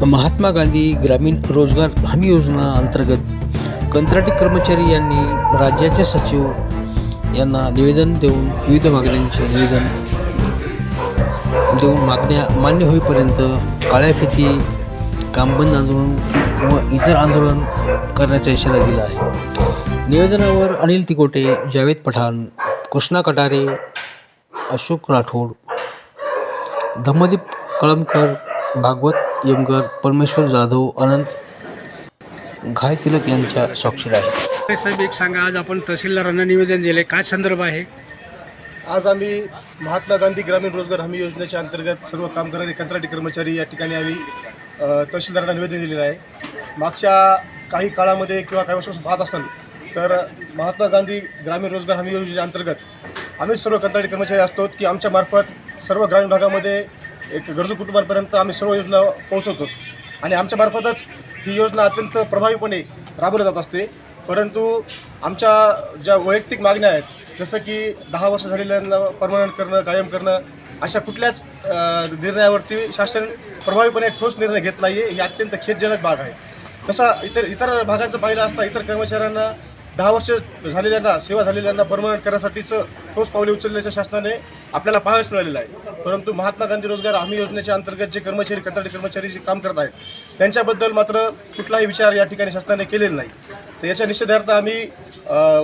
महात्मा गांधी ग्रामीण रोजगार हमी योजना अंतर्गत कंत्राटी कर्मचारी यांनी राज्याचे सचिव यांना निवेदन देऊन विविध मागण्यांचे निवेदन देऊन मागण्या मान्य होईपर्यंत काळ्या फिती, कामबंद आंदोलन व इतर आंदोलन करण्याचा इशारा दिला आहे। निवेदनावर अनिल तिकोटे, जावेद पठाण, कृष्णा कटारे, अशोक राठोड, धम्मदीप कळमकर, भागवत यमगर, परमेश्वर जाधव, अनंत घाय तिलक यांच्या स्वाक्षऱ्या आहेत। साहेब, एक सांगा, आज आपण तहसीलदारांना निवेदन दिले, काय संदर्भ आहे? आज आम्ही महात्मा गांधी ग्रामीण रोजगार हमी योजनेच्या अंतर्गत सर्व काम करणारे कंत्राटी कर्मचारी या ठिकाणी आम्ही तहसीलदारांना निवेदन दिलेलं आहे। मागच्या काही काळामध्ये किंवा काही वर्षापासून पाहत असताना तर महात्मा गांधी ग्रामीण रोजगार हमी योजनेच्या अंतर्गत आम्ही सर्व कंत्राटी कर्मचारी असतो की आमच्या मार्फत सर्व ग्रामीण भागामध्ये एक गरजू कुटुंबांपर्यंत आम्ही सर्व योजना पोहोचवतो आणि आमच्या मार्फतच ही योजना अत्यंत प्रभावीपणे राबवली जात असते। परंतु आमच्या ज्या वैयक्तिक मागण्या आहेत, जसं की 10 वर्ष झालेल्यांना परमनंट करणं, कायम करणं, अशा कुठल्याच निर्णयावरती शासन प्रभावीपणे ठोस निर्णय घेत नाही आहे। ही अत्यंत खेदजनक बाब आहे। तसा इतर भागांचं पाहिलं असता इतर कर्मचाऱ्यांना 10 वर्ष झालेल्यांना, सेवा झालेल्यांना परमनंट करण्यासाठीचं ठोस पावले उचलण्याच्या शासनाने आपल्याला पाहायला मिळालेलं आहे। परंतु महात्मा गांधी रोजगार हमी योजनेच्या अंतर्गत जे कर्मचारी, कंत्राटी कर्मचारी जे काम करत आहेत त्यांच्याबद्दल मात्र कुठलाही विचार या ठिकाणी शासनाने केलेला नाही। तर याच्या निषेधार्थ आम्ही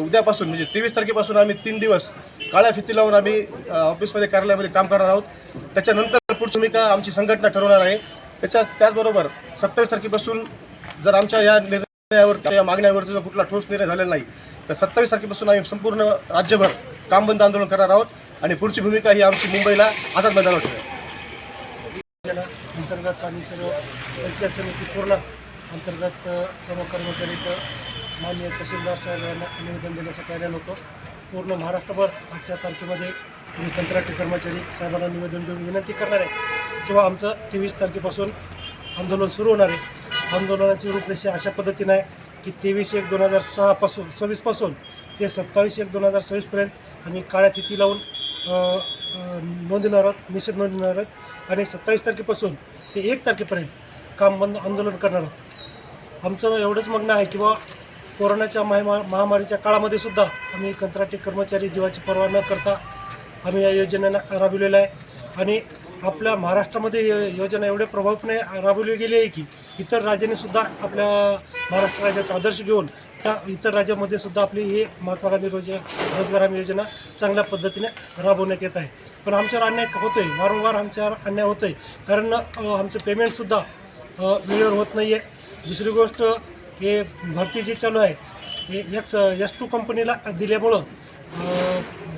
उद्यापासून म्हणजे 23 तारखेपासून आम्ही 3 दिवस काळ्या फिती लावून आम्ही ऑफिसमध्ये, कार्यालयामध्ये काम करणार आहोत। त्याच्यानंतर पुढची भूमिका आमची संघटना ठरवणार आहे। त्याचबरोबर 27 तारखेपासून जर आमच्या या निर्णयावर, या मागण्यावरचा जर कुठला ठोस निर्णय झालेला नाही तर 27 तारखेपासून आम्ही संपूर्ण राज्यभर कामबंद आंदोलन करणार आहोत आणि पुढची भूमिका ही आमची मुंबईला आझाद मैदानावर ठेवेल। अंतर्गत आणि सर्व पंचायत समिती पूर्ण अंतर्गत सर्व कर्मचारी माननीय तहसीलदार साहेबांना निवेदन देण्यासाठी आलेलो होतो। पूर्ण महाराष्ट्रभर आजच्या तारखेमध्ये आम्ही कंत्राटी कर्मचारी साहेबांना निवेदन देऊन विनंती करणार आहे किंवा आमचं 23 तारखेपासून आंदोलन सुरू होणार आहे। आंदोलनाची रूपरेषा अशा पद्धतीने आहे की 23/1/2026 पासून ते 27/1/2026 आम्ही काळ्या फिती लावून नोंदवणार आहोत, निषेध नोंदवणार आहोत आणि 27 तारखेपासून ते 1 तारखेपर्यंत कामबंद आंदोलन करणार आहोत। आमचं एवढंच म्हणणं आहे की कोरोनाच्या महामारीच्या काळामध्ये सुद्धा आम्ही कंत्राटी कर्मचारी जीवाची पर्वा न करता आम्ही या योजनेला राबविलेलं आहे आणि आपल्या महाराष्ट्रामध्ये योजना एवढे प्रभावीपणे राबवली गेली आहे की इतर राज्यांनी सुद्धा आपल्या महाराष्ट्र राज्याचा आदर्श घेऊन त्या इतर राज्यामध्ये सुद्धा आपली ही महात्मा गांधी रोजगार हमी योजना चांगल्या पद्धतीने राबवण्यात येत आहे। पण आमच्यावर अन्याय होतो आहे, वारंवार आमच्यावर अन्याय होतो आहे, कारण आमचं पेमेंटसुद्धा वेळेवर होत नाही आहे। दुसरी गोष्ट, हे भरती जी चालू आहे हे S2 कंपनीला दिल्यामुळं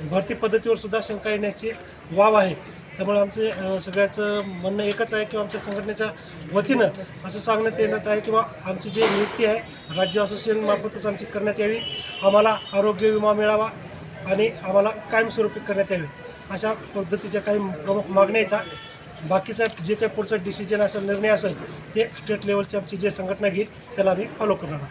भरती पद्धतीवर सुद्धा शंका येण्याची वाव आहे। त्यामुळे आमचे सगळ्याचं म्हणणं एकच आहे किंवा आमच्या संघटनेच्या वतीनं असं सांगण्यात येण्यात आहे किंवा आमची जी नियुक्ती आहे राज्य असोसिएशनमार्फतच आमची करण्यात यावी, आम्हाला आरोग्य विमा मिळावा आणि आम्हाला कायमस्वरूपी करण्यात यावे, अशा पद्धतीच्या काही प्रमुख मागण्या येतात। बाकीचा जे काही पुढचा डिसिजन असेल, निर्णय असेल, ते स्टेट लेवलची आमची जे संघटना घेईल त्याला आम्ही फॉलो करणार आहोत।